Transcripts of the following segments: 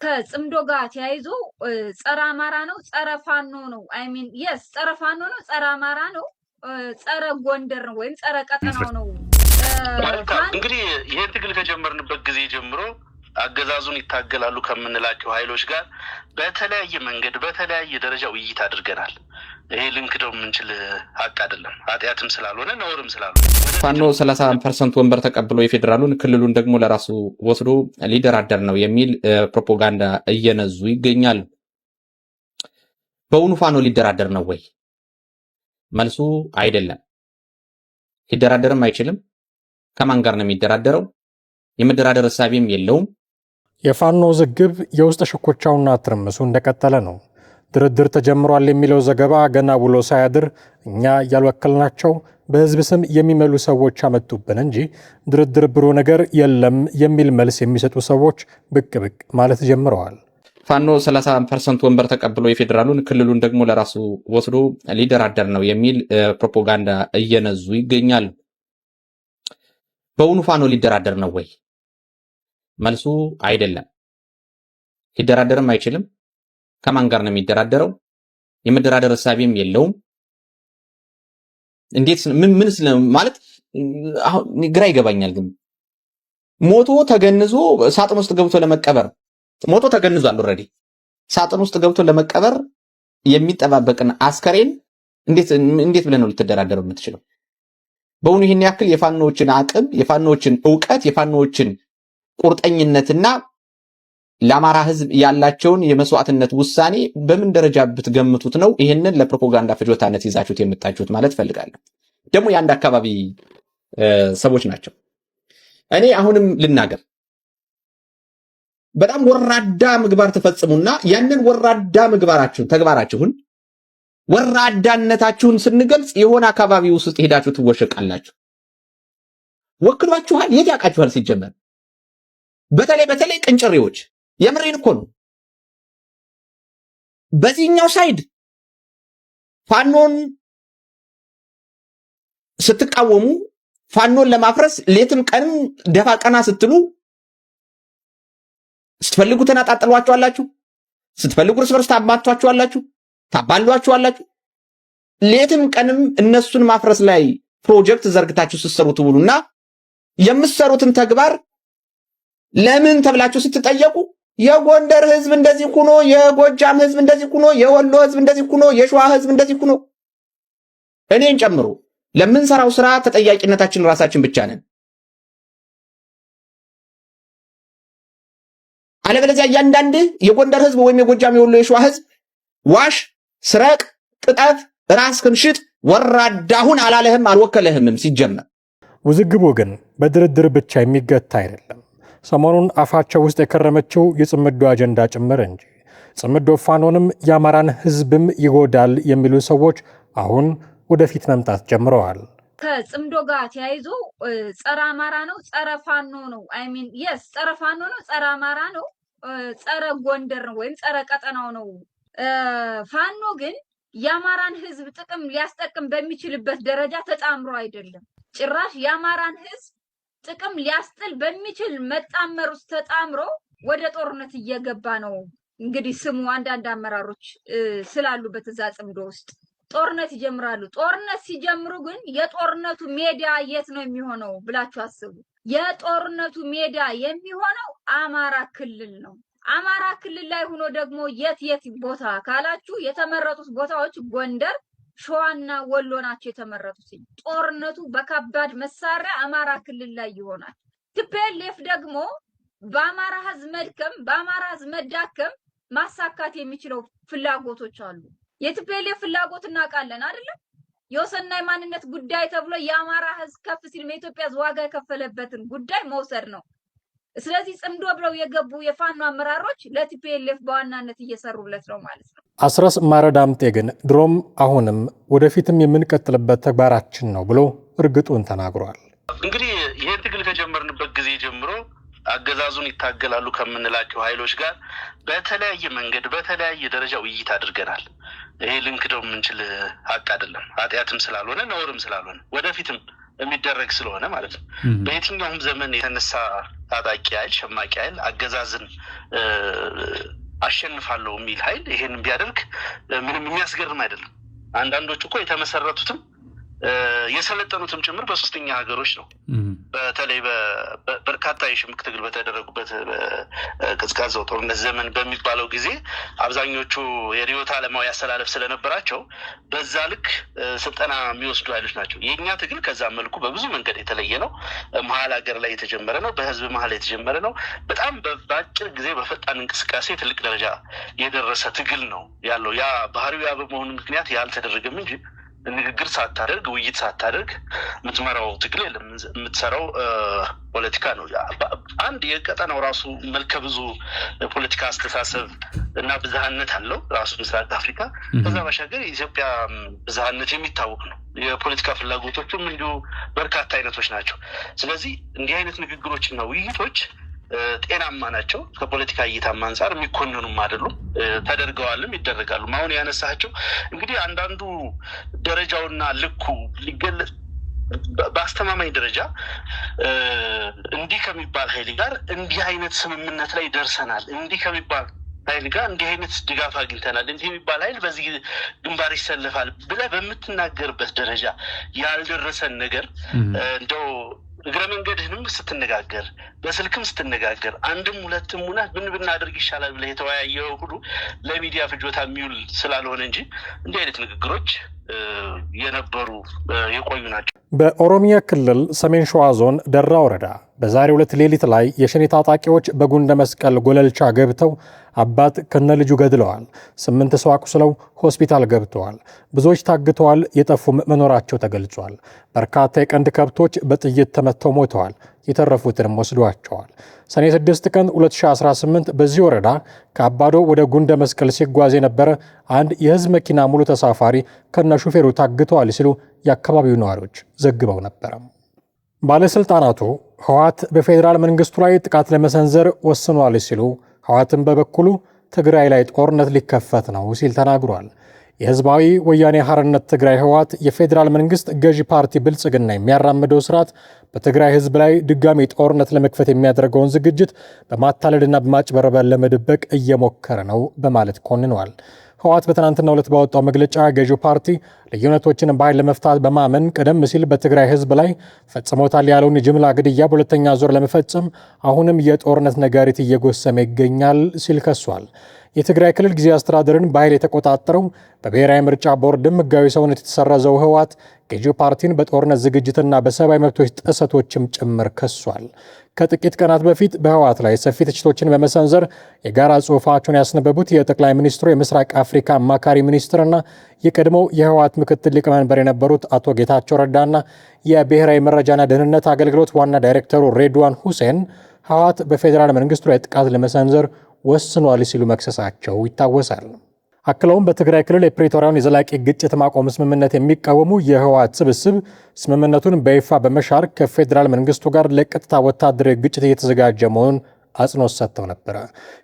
ከጽምዶ ጋር ተያይዞ ጸረ አማራ ነው ጸረ ፋኖ ነው የስ ጸረ ፋኖ ነው ጸረ አማራ ነው ጸረ ጎንደር ነው ወይም ጸረ ቀጠናው ነው እንግዲህ ይሄን ትግል ከጀመርንበት ጊዜ ጀምሮ አገዛዙን ይታገላሉ ከምንላቸው ኃይሎች ጋር በተለያየ መንገድ በተለያየ ደረጃ ውይይት አድርገናል። ይሄ ልንክደው የምንችል ሀቅ አይደለም። ኃጢአትም ስላልሆነ ነውርም ስላልሆነ ፋኖ 30% ወንበር ተቀብሎ የፌዴራሉን ክልሉን ደግሞ ለራሱ ወስዶ ሊደራደር ነው የሚል ፕሮፓጋንዳ እየነዙ ይገኛሉ። በእውኑ ፋኖ ሊደራደር ነው ወይ? መልሱ አይደለም። ሊደራደርም አይችልም። ከማን ጋር ነው የሚደራደረው? የመደራደር ሐሳብም የለውም። የፋኖ ዝግብ የውስጥ ሽኩቻውና ትርምሱ እንደቀጠለ ነው። ድርድር ተጀምሯል የሚለው ዘገባ ገና ውሎ ሳያድር እኛ ያልወከልናቸው በህዝብ ስም የሚመሉ ሰዎች አመጡብን እንጂ ድርድር ብሎ ነገር የለም የሚል መልስ የሚሰጡ ሰዎች ብቅ ብቅ ማለት ጀምረዋል። ፋኖ 30% ወንበር ተቀብሎ የፌዴራሉን ክልሉን ደግሞ ለራሱ ወስዶ ሊደራደር ነው የሚል ፕሮፓጋንዳ እየነዙ ይገኛሉ። በእውኑ ፋኖ ሊደራደር ነው ወይ? መልሱ አይደለም። ሊደራደርም አይችልም። ከማን ጋር ነው የሚደራደረው? የመደራደር ሐሳብም የለውም። እንዴት ምንስ ማለት አሁን ግራ ይገባኛል። ግን ሞቶ ተገንዞ ሳጥን ውስጥ ገብቶ ለመቀበር ሞቶ ተገንዟል። ኦሬዲ ሳጥን ውስጥ ገብቶ ለመቀበር የሚጠባበቅን አስከሬን እንዴት ብለህ ነው ልትደራደረው የምትችለው? በእውኑ ይህን ያክል የፋኖዎችን አቅም፣ የፋኖዎችን ዕውቀት፣ የፋኖዎችን ቁርጠኝነትና ለአማራ ህዝብ ያላቸውን የመስዋዕትነት ውሳኔ በምን ደረጃ ብትገምቱት ነው ይህንን ለፕሮፓጋንዳ ፍጆታነት ይዛችሁት የምታችሁት ማለት ፈልጋለሁ። ደግሞ የአንድ አካባቢ ሰዎች ናቸው። እኔ አሁንም ልናገር፣ በጣም ወራዳ ምግባር ተፈጽሙና ያንን ወራዳ ተግባራችሁን ወራዳነታችሁን ስንገልጽ የሆነ አካባቢ ውስጥ ሄዳችሁ ትወሸቃላችሁ። ወክሏችኋል። የት ያውቃችኋል? ሲጀመር በተለይ ቅንጭሬዎች የምሬን እኮ ነው። በዚህኛው ሳይድ ፋኖን ስትቃወሙ፣ ፋኖን ለማፍረስ ሌትም ቀንም ደፋ ቀና ስትሉ፣ ስትፈልጉ ተናጣጥሏችኋላችሁ፣ ስትፈልጉ እርስ በርስ ታማቷችኋላችሁ፣ ታባሏችኋላችሁ። ሌትም ቀንም እነሱን ማፍረስ ላይ ፕሮጀክት ዘርግታችሁ ስትሰሩ ትውሉና የምትሰሩትን ተግባር ለምን ተብላችሁ ስትጠየቁ የጎንደር ህዝብ እንደዚህ ሆኖ፣ የጎጃም ህዝብ እንደዚህ ሆኖ፣ የወሎ ህዝብ እንደዚህ ሆኖ፣ የሸዋ ህዝብ እንደዚህ ሆኖ፣ እኔን ጨምሮ ለምንሰራው ስራ ተጠያቂነታችን ራሳችን ብቻ ነን። አለበለዚያ እያንዳንድ የጎንደር ህዝብ ወይም የጎጃም፣ የወሎ፣ የሸዋ ህዝብ ዋሽ፣ ስረቅ፣ ቅጠፍ፣ ራስህን ሽጥ፣ ወራዳሁን አላለህም አልወከለህም። ሲጀመር ውዝግቡ ግን በድርድር ብቻ የሚገታ አይደለም። ሰሞኑን አፋቸው ውስጥ የከረመችው የጽምዶ አጀንዳ ጭምር እንጂ ጽምዶ ፋኖንም የአማራን ህዝብም ይጎዳል የሚሉ ሰዎች አሁን ወደፊት መምጣት ጀምረዋል። ከጽምዶ ጋር ተያይዞ ጸረ አማራ ነው ጸረ ፋኖ ነው የስ ጸረ ፋኖ ነው ጸረ አማራ ነው ጸረ ጎንደር ነው ወይም ጸረ ቀጠናው ነው። ፋኖ ግን የአማራን ህዝብ ጥቅም ሊያስጠቅም በሚችልበት ደረጃ ተጣምሮ አይደለም። ጭራሽ የአማራን ህዝብ ጥቅም ሊያስጥል በሚችል መጣመር ውስጥ ተጣምሮ ወደ ጦርነት እየገባ ነው። እንግዲህ ስሙ አንዳንድ አመራሮች ስላሉበት እዛ ጽምዶ ውስጥ ጦርነት ይጀምራሉ። ጦርነት ሲጀምሩ ግን የጦርነቱ ሜዳ የት ነው የሚሆነው ብላችሁ አስቡ። የጦርነቱ ሜዳ የሚሆነው አማራ ክልል ነው። አማራ ክልል ላይ ሆኖ ደግሞ የት ቦታ ካላችሁ የተመረጡት ቦታዎች ጎንደር፣ ሸዋና ወሎ ናቸው የተመረጡት። ጦርነቱ በከባድ መሳሪያ አማራ ክልል ላይ ይሆናል። ቲፒኤልኤፍ ደግሞ በአማራ ህዝብ መድከም፣ በአማራ ህዝብ መዳከም ማሳካት የሚችለው ፍላጎቶች አሉ። የቲፒኤልኤፍ ፍላጎት እናውቃለን አይደለም? የወሰንና የማንነት ጉዳይ ተብሎ የአማራ ህዝብ ከፍ ሲል የኢትዮጵያ ህዝብ ዋጋ የከፈለበትን ጉዳይ መውሰድ ነው። ስለዚህ ጽምዶ ብለው የገቡ የፋኖ አመራሮች ለቲፒኤልኤፍ በዋናነት እየሰሩለት ነው ማለት ነው። አስረስ ማረዳምጤ ግን ድሮም አሁንም ወደፊትም የምንቀጥልበት ተግባራችን ነው ብሎ እርግጡን ተናግሯል። እንግዲህ ይሄን ትግል ከጀመርንበት ጊዜ ጀምሮ አገዛዙን ይታገላሉ ከምንላቸው ኃይሎች ጋር በተለያየ መንገድ በተለያየ ደረጃ ውይይት አድርገናል። ይሄ ልንክደው የምንችል ሀቅ አይደለም። ኃጢአትም ስላልሆነ ነውርም ስላልሆነ ወደፊትም የሚደረግ ስለሆነ ማለት ነው። በየትኛውም ዘመን የተነሳ ታጣቂ ኃይል ሸማቂ ኃይል አገዛዝን አሸንፋለሁ የሚል ኃይል ይሄን ቢያደርግ ምንም የሚያስገርም አይደለም። አንዳንዶቹ እኮ የተመሰረቱትም የሰለጠኑትም ጭምር በሶስተኛ ሀገሮች ነው። በተለይ በርካታ የሽምቅ ትግል በተደረጉበት ቀዝቃዛው ጦርነት ዘመን በሚባለው ጊዜ አብዛኞቹ የርዕዮተ ዓለማዊ አሰላለፍ ስለነበራቸው በዛ ልክ ስልጠና የሚወስዱ ኃይሎች ናቸው። የኛ ትግል ከዛ መልኩ በብዙ መንገድ የተለየ ነው። መሀል ሀገር ላይ የተጀመረ ነው። በህዝብ መሀል የተጀመረ ነው። በጣም በአጭር ጊዜ በፈጣን እንቅስቃሴ ትልቅ ደረጃ የደረሰ ትግል ነው ያለው። ያ ባህሪው ያ በመሆኑ ምክንያት ያልተደረገም እንጂ ንግግር ሳታደርግ ውይይት ሳታደርግ የምትመራው ትግል የለም። የምትሰራው ፖለቲካ ነው። አንድ የቀጠናው ራሱ መልከ ብዙ ፖለቲካ አስተሳሰብ እና ብዝሃነት አለው ራሱ ምስራቅ አፍሪካ። ከዛ ባሻገር የኢትዮጵያ ብዝሃነት የሚታወቅ ነው። የፖለቲካ ፍላጎቶችም እንዲሁ በርካታ አይነቶች ናቸው። ስለዚህ እንዲህ አይነት ንግግሮችና ውይይቶች ጤናማ ናቸው። ከፖለቲካ እይታም አንጻር የሚኮንኑም አይደሉም። ተደርገዋልም ይደረጋሉ። አሁን ያነሳቸው እንግዲህ አንዳንዱ ደረጃውና ልኩ ሊገለጽ በአስተማማኝ ደረጃ እንዲህ ከሚባል ኃይል ጋር እንዲህ አይነት ስምምነት ላይ ደርሰናል፣ እንዲህ ከሚባል ኃይል ጋር እንዲህ አይነት ድጋፍ አግኝተናል፣ እንዲህ የሚባል ኃይል በዚህ ግንባር ይሰለፋል ብለህ በምትናገርበት ደረጃ ያልደረሰን ነገር እንደው እግረ መንገድህንም ስትነጋገር በስልክም ስትነጋገር አንድም ሁለትም ሆነ ምን ብናደርግ ይሻላል ብለህ የተወያየው ሁሉ ለሚዲያ ፍጆታ የሚውል ስላልሆነ እንጂ እንዲህ አይነት ንግግሮች የነበሩ የቆዩ ናቸው። በኦሮሚያ ክልል ሰሜን ሸዋ ዞን ደራ ወረዳ በዛሬው ዕለት ሌሊት ላይ የሸኔ ታጣቂዎች በጉንደ መስቀል ጎለልቻ ገብተው አባት ከነልጁ ገድለዋል። 8 ሰው አቁስለው ሆስፒታል ገብተዋል። ብዙዎች ታግተዋል። የጠፉም መኖራቸው ተገልጿል። በርካታ የቀንድ ከብቶች በጥይት ተመተው ሞተዋል። የተረፉትንም ወስዷቸዋል። ሰኔ 6 ቀን 2018 በዚህ ወረዳ ከአባዶ ወደ ጉንደ መስቀል ሲጓዝ የነበረ አንድ የህዝብ መኪና ሙሉ ተሳፋሪ ከነ ሹፌሩ ታግተዋል ሲሉ የአካባቢው ነዋሪዎች ዘግበው ነበር። ባለስልጣናቱ ህወሓት በፌዴራል መንግስቱ ላይ ጥቃት ለመሰንዘር ወስኗል ሲሉ ህወሓትም በበኩሉ ትግራይ ላይ ጦርነት ሊከፈት ነው ሲል ተናግሯል። የህዝባዊ ወያኔ ሓርነት ትግራይ ህወሓት የፌዴራል መንግስት ገዢ ፓርቲ ብልጽግና የሚያራምደው ስርዓት በትግራይ ህዝብ ላይ ድጋሚ ጦርነት ለመክፈት የሚያደርገውን ዝግጅት በማታለልና በማጭበርበር ለመደበቅ እየሞከረ ነው በማለት ኮንነዋል። ህወሓት በትናንትናው ዕለት ባወጣው መግለጫ ገዢው ፓርቲ ልዩነቶችን በኃይል ለመፍታት በማመን ቀደም ሲል በትግራይ ህዝብ ላይ ፈጽሞታል ያለውን የጅምላ ግድያ በሁለተኛ ዙር ለመፈጸም አሁንም የጦርነት ነጋሪት እየጎሰመ ይገኛል ሲል ከሷል። የትግራይ ክልል ጊዜያዊ አስተዳደርን በኃይል የተቆጣጠረው በብሔራዊ ምርጫ ቦርድም ህጋዊ ሰውነት የተሰረዘው ህወሓት ገዢው ፓርቲን በጦርነት ዝግጅትና በሰብአዊ መብቶች ጥሰቶችም ጭምር ከሷል። ከጥቂት ቀናት በፊት በህወሓት ላይ ሰፊ ትችቶችን በመሰንዘር የጋራ ጽሑፋቸውን ያስነበቡት የጠቅላይ ሚኒስትሩ የምስራቅ አፍሪካ አማካሪ ሚኒስትርና የቀድሞው የህወሓት ምክትል ሊቀመንበር የነበሩት አቶ ጌታቸው ረዳና የብሔራዊ መረጃና ደህንነት አገልግሎት ዋና ዳይሬክተሩ ሬድዋን ሁሴን ህወሓት በፌዴራል መንግስቱ ላይ ጥቃት ለመሰንዘር ወስኗል ሲሉ መክሰሳቸው ይታወሳል። አክለውም በትግራይ ክልል የፕሪቶሪያውን የዘላቂ ግጭት ማቆም ስምምነት የሚቃወሙ የህወሓት ስብስብ ስምምነቱን በይፋ በመሻር ከፌዴራል መንግስቱ ጋር ለቀጥታ ወታደራዊ ግጭት እየተዘጋጀ መሆኑን አጽንኦት ሰጥተው ነበረ።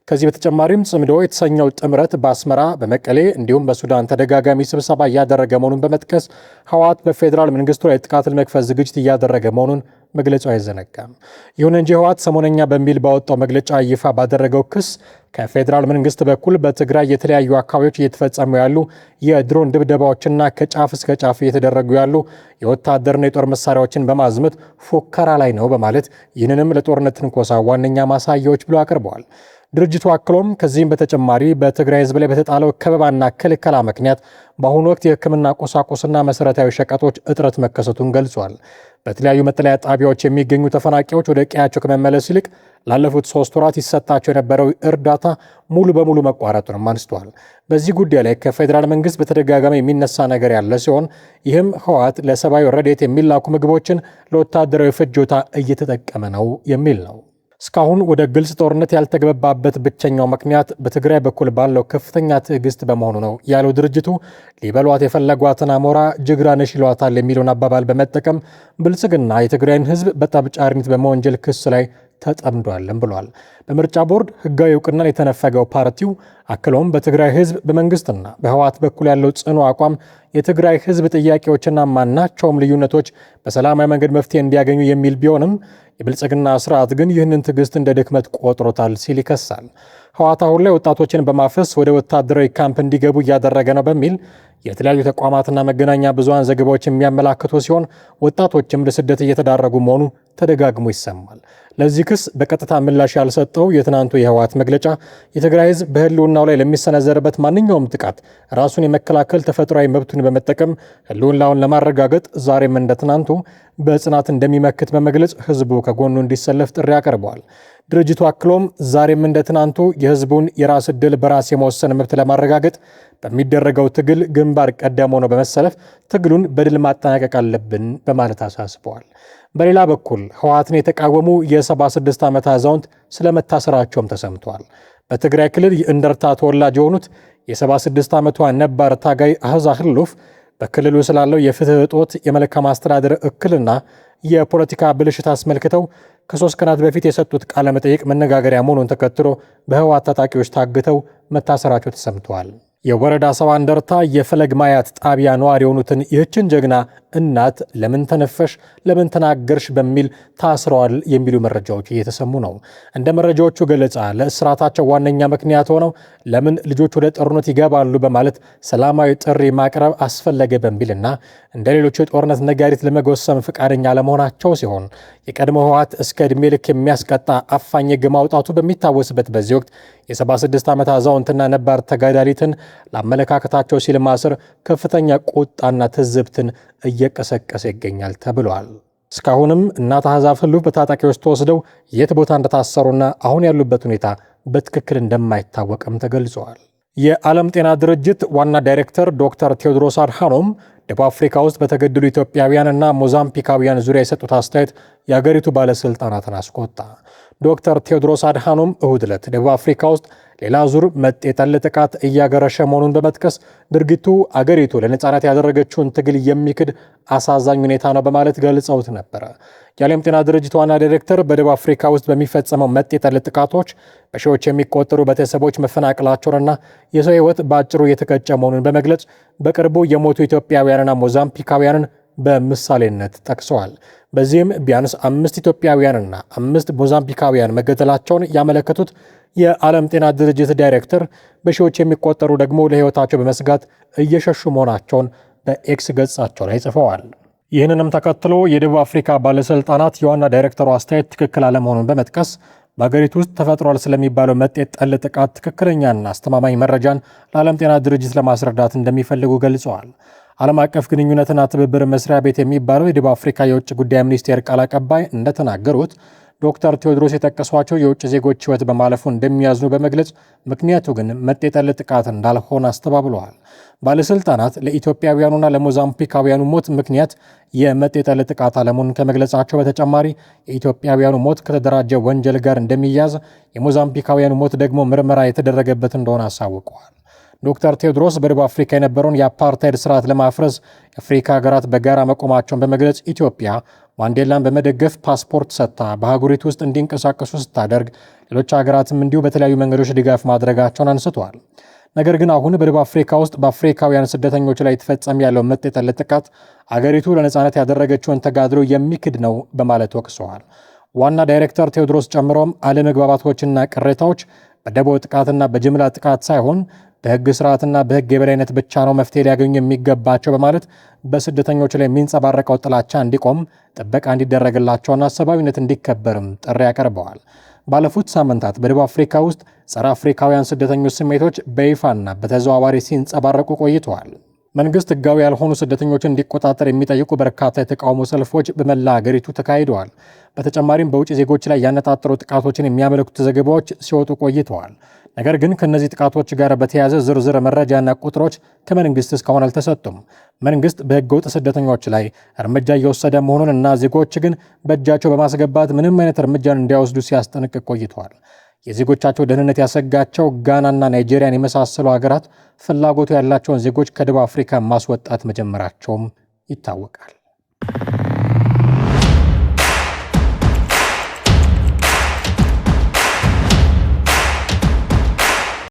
ከዚህ በተጨማሪም ጽምዶ የተሰኘው ጥምረት በአስመራ በመቀሌ እንዲሁም በሱዳን ተደጋጋሚ ስብሰባ እያደረገ መሆኑን በመጥቀስ ህወሓት በፌዴራል መንግስቱ ላይ ጥቃት ለመክፈት ዝግጅት እያደረገ መሆኑን መግለጫው አይዘነጋም። ይሁን እንጂ ህወሓት ሰሞነኛ በሚል ባወጣው መግለጫ ይፋ ባደረገው ክስ ከፌዴራል መንግስት በኩል በትግራይ የተለያዩ አካባቢዎች እየተፈጸሙ ያሉ የድሮን ድብደባዎችና ከጫፍ እስከ ጫፍ እየተደረጉ ያሉ የወታደርና የጦር መሳሪያዎችን በማዝመት ፉከራ ላይ ነው በማለት ይህንንም ለጦርነት ትንኮሳ ዋነኛ ማሳያዎች ብሎ አቅርበዋል። ድርጅቱ አክሎም ከዚህም በተጨማሪ በትግራይ ህዝብ ላይ በተጣለው ከበባና ክልከላ ምክንያት በአሁኑ ወቅት የህክምና ቁሳቁስና መሰረታዊ ሸቀጦች እጥረት መከሰቱን ገልጿል። በተለያዩ መጠለያ ጣቢያዎች የሚገኙ ተፈናቃዮች ወደ ቀያቸው ከመመለስ ይልቅ ላለፉት 3 ወራት ይሰጣቸው የነበረው እርዳታ ሙሉ በሙሉ መቋረጡንም አንስተዋል። በዚህ ጉዳይ ላይ ከፌዴራል መንግስት በተደጋጋሚ የሚነሳ ነገር ያለ ሲሆን ይህም ህወሓት ለሰብአዊ ረድኤት የሚላኩ ምግቦችን ለወታደራዊ ፍጆታ እየተጠቀመ ነው የሚል ነው። እስካሁን ወደ ግልጽ ጦርነት ያልተገባበት ብቸኛው ምክንያት በትግራይ በኩል ባለው ከፍተኛ ትዕግስት በመሆኑ ነው ያለው ድርጅቱ ሊበሏት የፈለጓትን አሞራ ጅግራ ነሽ ይሏታል የሚለውን አባባል በመጠቀም ብልጽግና የትግራይን ህዝብ በጠብጫሪነት በመወንጀል ክስ ላይ ተጠምዷልም ብሏል። በምርጫ ቦርድ ህጋዊ እውቅናን የተነፈገው ፓርቲው አክሎም በትግራይ ህዝብ በመንግስትና በህወሓት በኩል ያለው ጽኑ አቋም የትግራይ ህዝብ ጥያቄዎችና ማናቸውም ልዩነቶች በሰላማዊ መንገድ መፍትሄ እንዲያገኙ የሚል ቢሆንም የብልጽግና ስርዓት ግን ይህንን ትዕግስት እንደ ድክመት ቆጥሮታል ሲል ይከሳል። ህወሓት አሁን ላይ ወጣቶችን በማፈስ ወደ ወታደራዊ ካምፕ እንዲገቡ እያደረገ ነው በሚል የተለያዩ ተቋማትና መገናኛ ብዙሃን ዘገባዎች የሚያመላክቱ ሲሆን ወጣቶችም ለስደት እየተዳረጉ መሆኑ ተደጋግሞ ይሰማል። ለዚህ ክስ በቀጥታ ምላሽ ያልሰጠው የትናንቱ የህወሓት መግለጫ የትግራይ ህዝብ በህልውናው ላይ ለሚሰነዘርበት ማንኛውም ጥቃት ራሱን የመከላከል ተፈጥሯዊ መብቱን በመጠቀም ህልውናውን ለማረጋገጥ ዛሬም እንደ ትናንቱ በጽናት እንደሚመክት በመግለጽ ህዝቡ ከጎኑ እንዲሰለፍ ጥሪ አቀርበዋል። ድርጅቱ አክሎም ዛሬም እንደ ትናንቱ የህዝቡን የራስ ዕድል በራስ የመወሰን መብት ለማረጋገጥ በሚደረገው ትግል ግንባር ቀደም ሆኖ በመሰለፍ ትግሉን በድል ማጠናቀቅ አለብን በማለት አሳስበዋል። በሌላ በኩል ህወሓትን የተቃወሙ የ76 ዓመት አዛውንት ስለመታሰራቸውም ተሰምተዋል። በትግራይ ክልል የእንደርታ ተወላጅ የሆኑት የ76 ዓመቷ ነባር ታጋይ አህዛ ህሉፍ በክልሉ ስላለው የፍትህ እጦት፣ የመልካም አስተዳደር እክልና የፖለቲካ ብልሽት አስመልክተው ከ3 ቀናት በፊት የሰጡት ቃለ መጠይቅ መነጋገሪያ መሆኑን ተከትሎ በህወሓት ታጣቂዎች ታግተው መታሰራቸው ተሰምተዋል። የወረዳ ሰባ እንደርታ የፈለግ ማያት ጣቢያ ነዋሪ የሆኑትን ይህችን ጀግና እናት ለምን ተነፈሽ፣ ለምን ተናገርሽ በሚል ታስረዋል የሚሉ መረጃዎች እየተሰሙ ነው። እንደ መረጃዎቹ ገለጻ ለእስራታቸው ዋነኛ ምክንያት ሆነው ለምን ልጆች ወደ ጦርነት ይገባሉ በማለት ሰላማዊ ጥሪ ማቅረብ አስፈለገ በሚልና እንደ ሌሎች የጦርነት ነጋሪት ለመጎሰም ፈቃደኛ ለመሆናቸው ሲሆን የቀድሞ ህወሓት እስከ ዕድሜ ልክ የሚያስቀጣ አፋኝ ሕግ ማውጣቱ በሚታወስበት በዚህ ወቅት የ76 ዓመት አዛውንትና ነባር ተጋዳሊትን ለአመለካከታቸው ሲል ማሰር ከፍተኛ ቁጣና ትዝብትን እየቀሰቀሰ ይገኛል ተብሏል። እስካሁንም እናት አህዛብ ህሉፍ በታጣቂዎች ተወስደው የት ቦታ እንደታሰሩና አሁን ያሉበት ሁኔታ በትክክል እንደማይታወቅም ተገልጸዋል። የዓለም ጤና ድርጅት ዋና ዳይሬክተር ዶክተር ቴዎድሮስ አድሃኖም ደቡብ አፍሪካ ውስጥ በተገደሉ ኢትዮጵያውያንና ሞዛምቢካውያን ዙሪያ የሰጡት አስተያየት የአገሪቱ ባለሥልጣናትን አስቆጣ። ዶክተር ቴዎድሮስ አድሃኖም እሁድ ዕለት ደቡብ አፍሪካ ውስጥ ሌላ ዙር መጤ ጠል ጥቃት እያገረሸ መሆኑን በመጥቀስ ድርጊቱ አገሪቱ ለነጻነት ያደረገችውን ትግል የሚክድ አሳዛኝ ሁኔታ ነው በማለት ገልጸውት ነበረ። የዓለም ጤና ድርጅት ዋና ዳይሬክተር በደቡብ አፍሪካ ውስጥ በሚፈጸመው መጤ ጠል ጥቃቶች በሺዎች የሚቆጠሩ ቤተሰቦች መፈናቀላቸውንና የሰው ሕይወት በአጭሩ እየተቀጨ መሆኑን በመግለጽ በቅርቡ የሞቱ ኢትዮጵያውያንና ሞዛምቢካውያንን በምሳሌነት ጠቅሰዋል። በዚህም ቢያንስ 5 ኢትዮጵያውያንና 5 ሞዛምቢካውያን መገደላቸውን ያመለከቱት የዓለም ጤና ድርጅት ዳይሬክተር በሺዎች የሚቆጠሩ ደግሞ ለሕይወታቸው በመስጋት እየሸሹ መሆናቸውን በኤክስ ገጻቸው ላይ ጽፈዋል። ይህንንም ተከትሎ የደቡብ አፍሪካ ባለሥልጣናት የዋና ዳይሬክተሩ አስተያየት ትክክል አለመሆኑን በመጥቀስ በአገሪቱ ውስጥ ተፈጥሯል ስለሚባለው መጤ ጠል ጥቃት ትክክለኛና አስተማማኝ መረጃን ለዓለም ጤና ድርጅት ለማስረዳት እንደሚፈልጉ ገልጸዋል። ዓለም አቀፍ ግንኙነትና ትብብር መስሪያ ቤት የሚባለው የደቡብ አፍሪካ የውጭ ጉዳይ ሚኒስቴር ቃል አቀባይ እንደተናገሩት ዶክተር ቴዎድሮስ የጠቀሷቸው የውጭ ዜጎች ሕይወት በማለፉ እንደሚያዝኑ በመግለጽ ምክንያቱ ግን መጤ ጠል ጥቃት እንዳልሆነ አስተባብለዋል። ባለሥልጣናት ለኢትዮጵያውያኑና ለሞዛምቢካውያኑ ሞት ምክንያት የመጤ ጠል ጥቃት አለመሆኑን ከመግለጻቸው በተጨማሪ የኢትዮጵያውያኑ ሞት ከተደራጀ ወንጀል ጋር እንደሚያዝ፣ የሞዛምቢካውያኑ ሞት ደግሞ ምርመራ የተደረገበት እንደሆነ አሳውቀዋል። ዶክተር ቴዎድሮስ በደቡብ አፍሪካ የነበረውን የአፓርታይድ ስርዓት ለማፍረስ የአፍሪካ ሀገራት በጋራ መቆማቸውን በመግለጽ ኢትዮጵያ ማንዴላን በመደገፍ ፓስፖርት ሰጥታ በአህጉሪቱ ውስጥ እንዲንቀሳቀሱ ስታደርግ ሌሎች ሀገራትም እንዲሁ በተለያዩ መንገዶች ድጋፍ ማድረጋቸውን አንስተዋል። ነገር ግን አሁን በደቡብ አፍሪካ ውስጥ በአፍሪካውያን ስደተኞች ላይ የተፈጸመ ያለው መጤ ጠል ጥቃት አገሪቱ ለነጻነት ያደረገችውን ተጋድሎ የሚክድ ነው በማለት ወቅሰዋል። ዋና ዳይሬክተር ቴዎድሮስ ጨምሮም አለመግባባቶችና ቅሬታዎች በደቦ ጥቃትና በጅምላ ጥቃት ሳይሆን በሕግ ስርዓትና በሕግ የበላይነት ብቻ ነው መፍትሄ ሊያገኙ የሚገባቸው በማለት በስደተኞች ላይ የሚንጸባረቀው ጥላቻ እንዲቆም፣ ጥበቃ እንዲደረግላቸውና ሰብአዊነት እንዲከበርም ጥሪ ያቀርበዋል። ባለፉት ሳምንታት በደቡብ አፍሪካ ውስጥ ጸረ አፍሪካውያን ስደተኞች ስሜቶች በይፋና በተዘዋዋሪ ሲንጸባረቁ ቆይተዋል። መንግስት ሕጋዊ ያልሆኑ ስደተኞችን እንዲቆጣጠር የሚጠይቁ በርካታ የተቃውሞ ሰልፎች በመላ አገሪቱ ተካሂደዋል። በተጨማሪም በውጭ ዜጎች ላይ ያነጣጠሩ ጥቃቶችን የሚያመለክቱ ዘገባዎች ሲወጡ ቆይተዋል። ነገር ግን ከእነዚህ ጥቃቶች ጋር በተያያዘ ዝርዝር መረጃና ቁጥሮች ከመንግስት እስካሁን አልተሰጡም። መንግስት በሕገወጥ ስደተኞች ላይ እርምጃ እየወሰደ መሆኑን እና ዜጎች ግን በእጃቸው በማስገባት ምንም አይነት እርምጃን እንዲያወስዱ ሲያስጠነቅቅ ቆይተዋል። የዜጎቻቸው ደህንነት ያሰጋቸው ጋናና ናይጄሪያን የመሳሰሉ ሀገራት ፍላጎቱ ያላቸውን ዜጎች ከደቡብ አፍሪካ ማስወጣት መጀመራቸውም ይታወቃል።